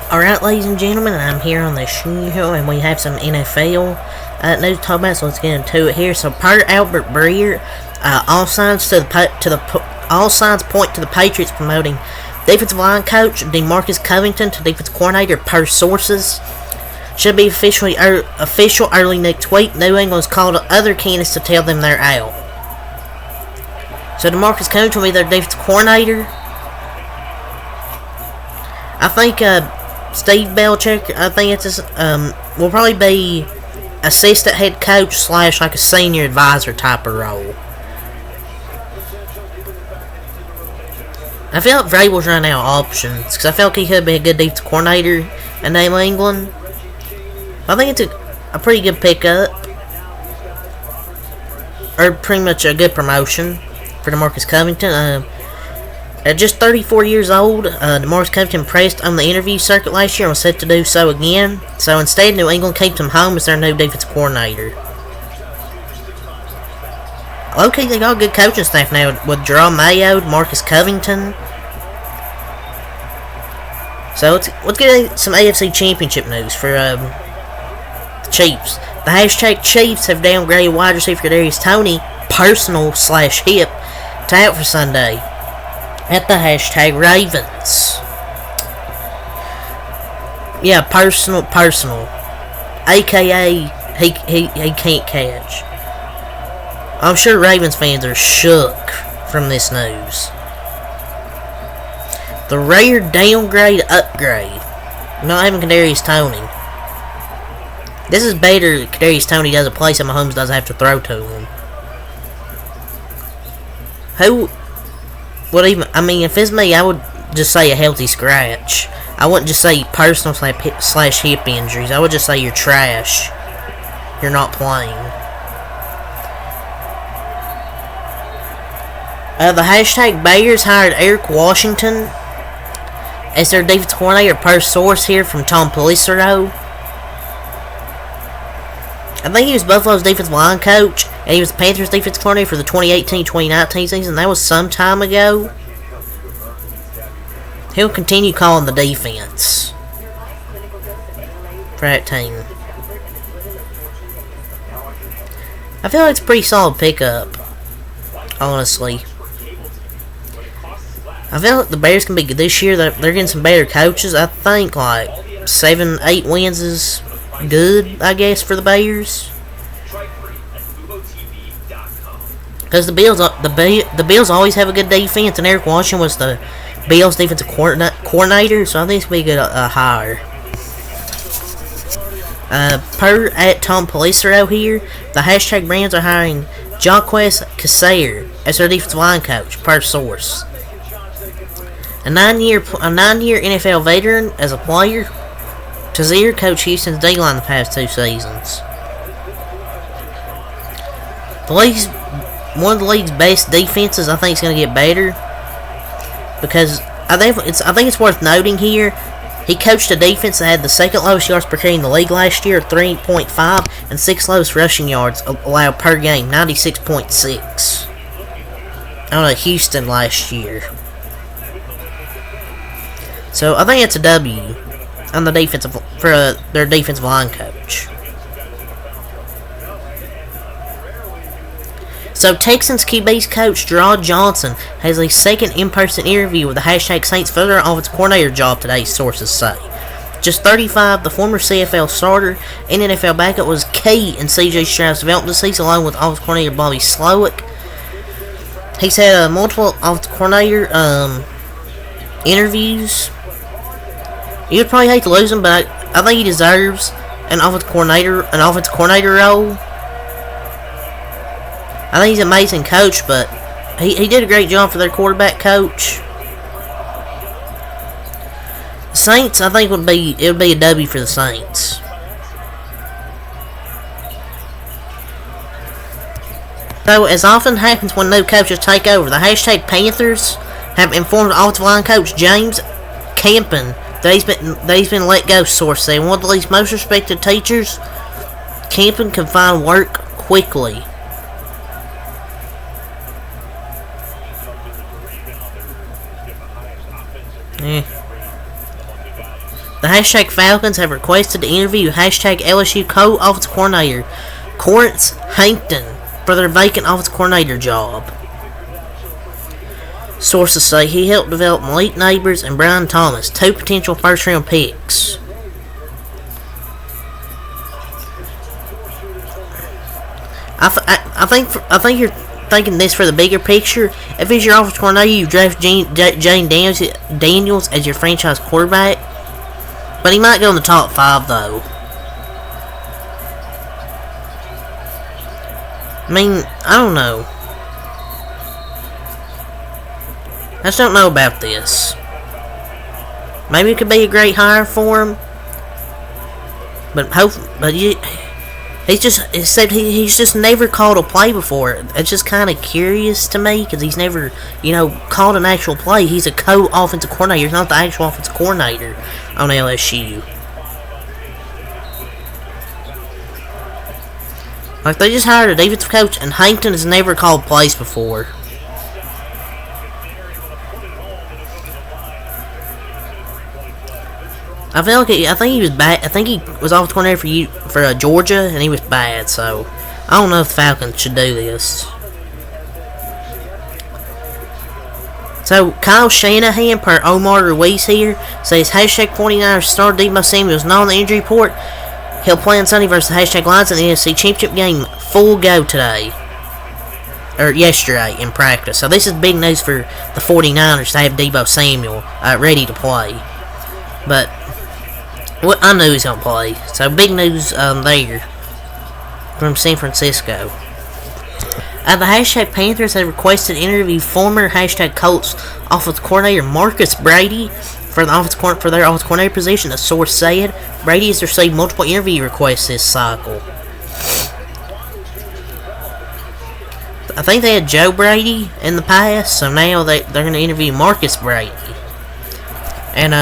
Alright, ladies and gentlemen, I'm here on the show, and we have some NFL news to talk about, so let's get into it here. So, per Albert Breer, all signs point to the Patriots promoting defensive line coach DeMarcus Covington to defensive coordinator per sources. Should be official early next week. New England's called other candidates to tell them they're out. So, DeMarcus Covington will be their defensive coordinator. I think Steve Belichick, I think it's will probably be assistant head coach / like a senior advisor type of role. I feel like Vrabel's running out of options because I feel like he could be a good defensive coordinator in New England. I think it's a pretty good pickup, or pretty much a good promotion for DeMarcus Covington. At just 34 years old, DeMarcus Covington impressed on the interview circuit last year and was set to do so again. So instead, New England keeps him home as their new defensive coordinator. Okay, they got a good coaching staff now with Jerome Mayo, DeMarcus Covington. So let's get some AFC Championship news for the Chiefs. The hashtag Chiefs have downgraded wide receiver Kadarius Toney, personal / hip, to out for Sunday. At the hashtag Ravens. Yeah, personal. AKA, he can't catch. I'm sure Ravens fans are shook from this news. The rare downgrade upgrade. Not having Kadarius Toney. This is better that Kadarius Toney doesn't play so Mahomes doesn't have to throw to him. If it's me, I would just say a healthy scratch. I wouldn't just say personal / hip injuries. I would just say you're trash. You're not playing. The hashtag Bears hired Eric Washington as their defensive coordinator per source here from Tom Pelissero. I think he was Buffalo's defensive line coach, and he was the Panthers' defensive coordinator for the 2018-2019 season. That was some time ago. He'll continue calling the defense for that team. I feel like it's a pretty solid pickup, honestly. I feel like the Bears can be good this year. They're getting some better coaches. I think like 7-8 wins is good, I guess, for the Bears. Because the Bills always have a good defense, and Eric Washington was the Bills defensive coordinator, so I think it's going to be a good hire. Per at Tom Pelissero here, the hashtag Brands are hiring Jaquez Casair as their defensive line coach, per source. A 9-year NFL veteran as a player, Casair coached Houston's D-line the past 2 seasons. One of the league's best defenses, I think, is going to get better because I think it's worth noting here. He coached a defense that had the second lowest yards per carry in the league last year, 3.5, and 6th lowest rushing yards allowed per game, 96.6. On Houston last year. So I think it's a W on the their defensive line coach. So Texans QB's coach Gerard Johnson has a second in-person interview with the hashtag Saints for their offensive coordinator job today, sources say. Just 35, the former CFL starter and NFL backup was key in C.J. Stroud's development this season, along with offensive coordinator Bobby Slowick. He's had multiple offensive coordinator interviews. You would probably hate to lose him, but I think he deserves an offensive coordinator role. I think he's an amazing coach, but he did a great job for their quarterback coach. Saints, I think it would be a W for the Saints. So, as often happens when new coaches take over, the hashtag Panthers have informed offensive line coach James Campen that he's been let go, source saying. One of the league's most respected teachers, Campen can find work quickly. The hashtag Falcons have requested to interview hashtag LSU co-offensive coordinator Corrence Hankton for their vacant offensive coordinator job. Sources say he helped develop Malik Neighbors and Brian Thomas, 2 potential first-round picks. I think you're thinking this for the bigger picture. If he's your offensive coordinator, you draft Jane Daniels as your franchise quarterback. But he might go in the top 5, though. I mean, I don't know. I just don't know about this. Maybe it could be a great hire for him. He's just never called a play before. It's just kind of curious to me because he's never, called an actual play. He's a co-offensive coordinator. He's not the actual offensive coordinator on LSU. Like, they just hired a defensive coach, and Hankton has never called plays before. I think he was bad. I think he was offensive coordinator for Georgia, and he was bad. So I don't know if the Falcons should do this. So Kyle Shanahan, per Omar Ruiz here, says hashtag 49ers star Deebo Samuel is not on the injury report. He'll play on Sunday versus the hashtag Lions in the NFC Championship game. Full go today. Or yesterday in practice. So this is big news for the 49ers to have Deebo Samuel ready to play. But I knew he was going to play. So big news there from San Francisco. The hashtag Panthers have requested to interview former hashtag Colts offensive coordinator Marcus Brady for their offensive coordinator position. A source said Brady has received multiple interview requests this cycle. I think they had Joe Brady in the past, so now they're going to interview Marcus Brady. And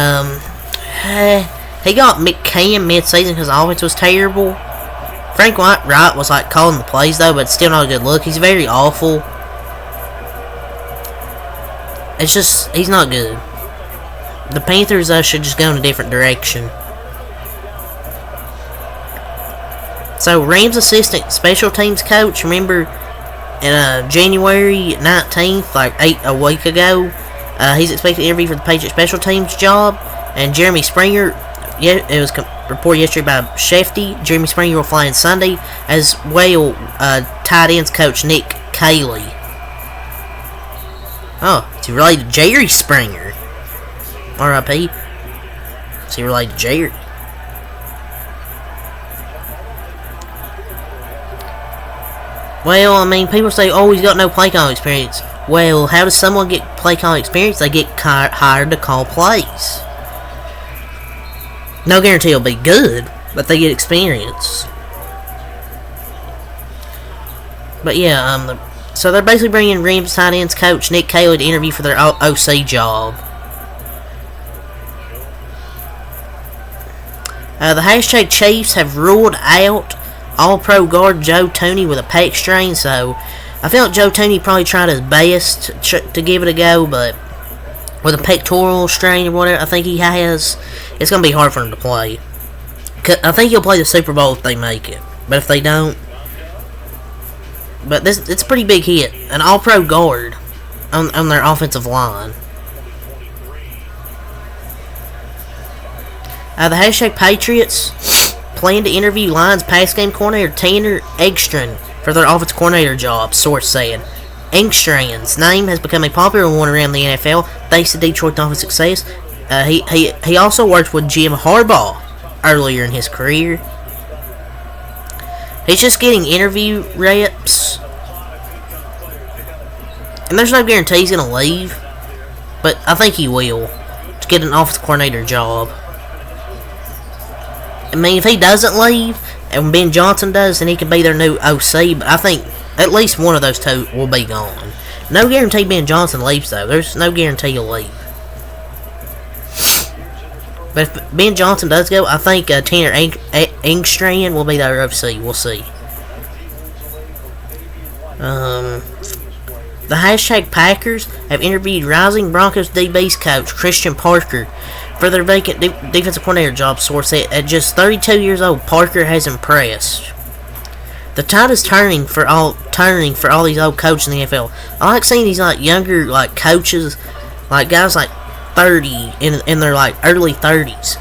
he got McCann mid-season because the offense was terrible. Frank Wright was like calling the plays though, but still not a good look. He's very awful. It's just, he's not good. The Panthers should just go in a different direction. So Rams assistant special teams coach, remember in January 19th, like a week ago, he's expected to interview for the Patriots special teams job, and Jeremy Springer. Yeah, it was reported yesterday by Shefty. Jeremy Springer will fly in Sunday, as well tight ends coach Nick Caley. Oh, is he related to Jerry Springer? R.I.P. Is he related to Jerry? Well, I mean, people say, oh, he's got no play calling experience. Well, how does someone get play calling experience? They get hired to call plays. No guarantee it'll be good, but they get experience. But yeah, so they're basically bringing Rams tight ends coach Nick Caley to interview for their OC job. The hashtag Chiefs have ruled out All-Pro guard Joe Thuney with a pec strain, so I feel like Joe Thuney probably tried his best to give it a go, but with a pectoral strain or whatever I think he has, it's going to be hard for him to play. I think he'll play the Super Bowl if they make it, but if they don't, but it's a pretty big hit, an all-pro guard on their offensive line. The hashtag Patriots plan to interview Lions pass game coordinator Tanner Engstrand for their offensive coordinator job, source said. Engstrand's name has become a popular one around the NFL thanks to Detroit Dolphins' success. He also worked with Jim Harbaugh earlier in his career. He's just getting interview reps, and there's no guarantee he's going to leave, but I think he will to get an offensive coordinator job. I mean, if he doesn't leave and Ben Johnson does, then he can be their new OC, but I think at least one of those two will be gone. No guarantee Ben Johnson leaves, though. There's no guarantee he'll leave. But if Ben Johnson does go, I think Tanner Engstrand will be their OC. We'll see. The hashtag Packers have interviewed rising Broncos DBs coach Christian Parker for their vacant defensive coordinator job. Source said, at just 32 years old, Parker has impressed. The tide is turning for all these old coaches in the NFL. I like seeing these like younger like coaches, like guys like 30 in their like early 30s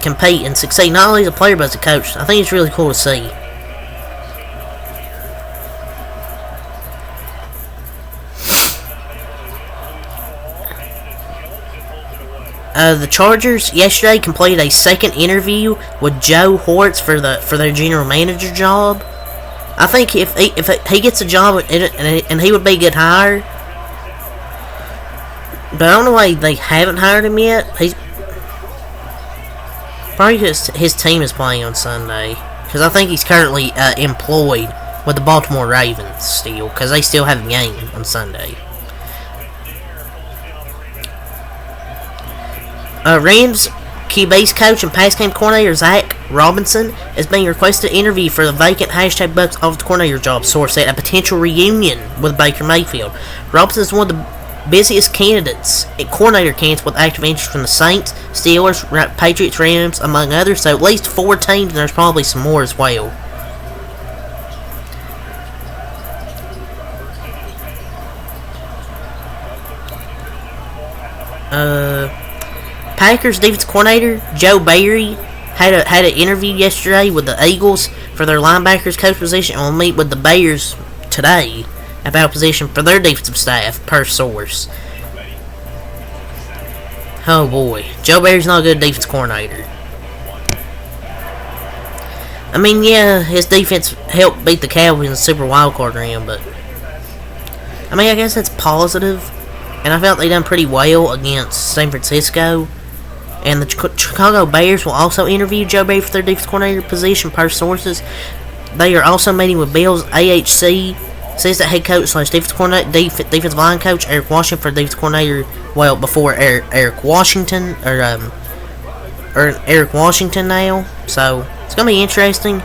compete and succeed, not only as a player but as a coach. I think it's really cool to see. The Chargers yesterday completed a second interview with Joe Hortz for their general manager job. I think if he gets a job and he would be a good hire, but I don't know why they haven't hired him yet. He's probably because his team is playing on Sunday, because I think he's currently employed with the Baltimore Ravens still, because they still have a game on Sunday. Rams QB's coach and pass game coordinator Zach Robinson is being requested to interview for the vacant #Bucs offensive coordinator job. Source said a potential reunion with Baker Mayfield. Robinson is one of the busiest coordinator candidates with active interest from the Saints, Steelers, Patriots, Rams, among others. So at least 4 teams, and there's probably some more as well. Packers defensive coordinator Joe Barry had an interview yesterday with the Eagles for their linebackers coach position, and will meet with the Bears today about position for their defensive staff, per source. Oh boy, Joe Barry's not a good defense coordinator. I mean, yeah, his defense helped beat the Cowboys in the Super Wildcard round, but I mean, I guess that's positive. And I felt they done pretty well against San Francisco. And the Chicago Bears will also interview Joe Barry for their defense coordinator position, per sources. They are also meeting with Bills. AHC says that head coach / defense coordinator, defensive line coach Eric Washington for defense coordinator. Well, before Eric Washington or Eric Washington now. So it's gonna be interesting.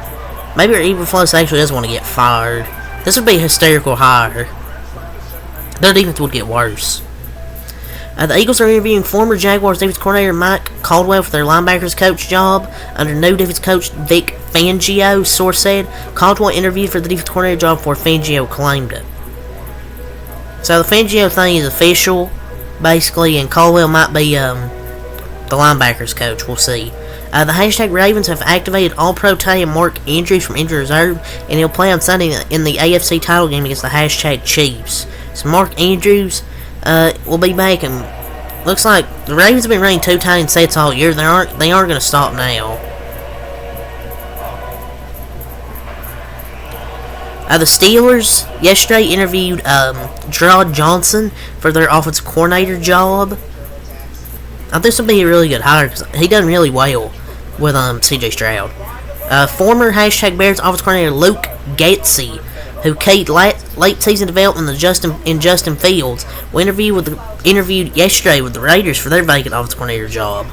Maybe Eberflus actually does want to get fired. This would be a hysterical hire. Their defense would get worse. The Eagles are interviewing former Jaguars defense coordinator Mike Caldwell for their linebackers coach job under new defense coach Vic Fangio. Source said Caldwell interviewed for the defense coordinator job before Fangio claimed it. So the Fangio thing is official, basically, and Caldwell might be the linebackers coach. We'll see. The #Ravens have activated All-Pro tight end Mark Andrews from injured reserve, and he'll play on Sunday in the AFC title game against the #Chiefs. So Mark Andrews will be back, and looks like the Ravens have been running 2 tight end sets all year. They aren't going to stop now. The Steelers yesterday interviewed Gerard Johnson for their offensive coordinator job. I think this will be a really good hire because he done really well with C.J. Stroud. Former #Bears offensive coordinator Luke Getsy, who keyed late season development in Justin Fields, will interviewed yesterday with the Raiders for their vacant offensive coordinator job.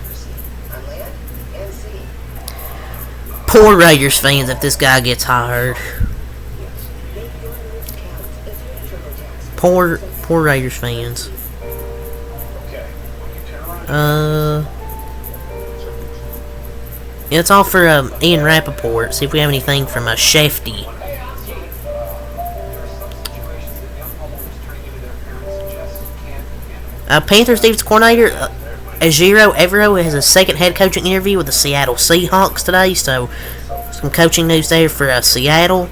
Poor Raiders fans if this guy gets hired. Poor Raiders fans. It's all for Ian Rappaport. See if we have anything from Shefty. Panthers defensive coordinator Ejiro Evero has a second head coaching interview with the Seattle Seahawks today. So some coaching news there for Seattle.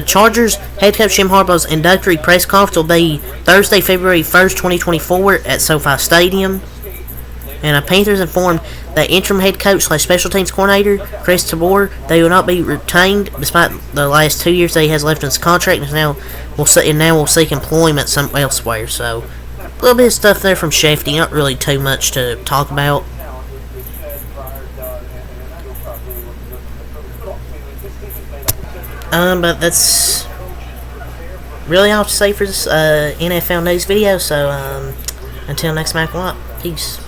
Chargers head coach Jim Harbaugh's introductory press conference will be Thursday, February 1st, 2024 at SoFi Stadium. And Panthers informed that interim head coach / special teams coordinator Chris Tabor, they will not be retained despite the last 2 years that he has left in his contract, and now will seek employment somewhere elsewhere. So a little bit of stuff there from Shefty, not really too much to talk about. But that's really all to say for this NFL news video. So until next Mac Lot, peace.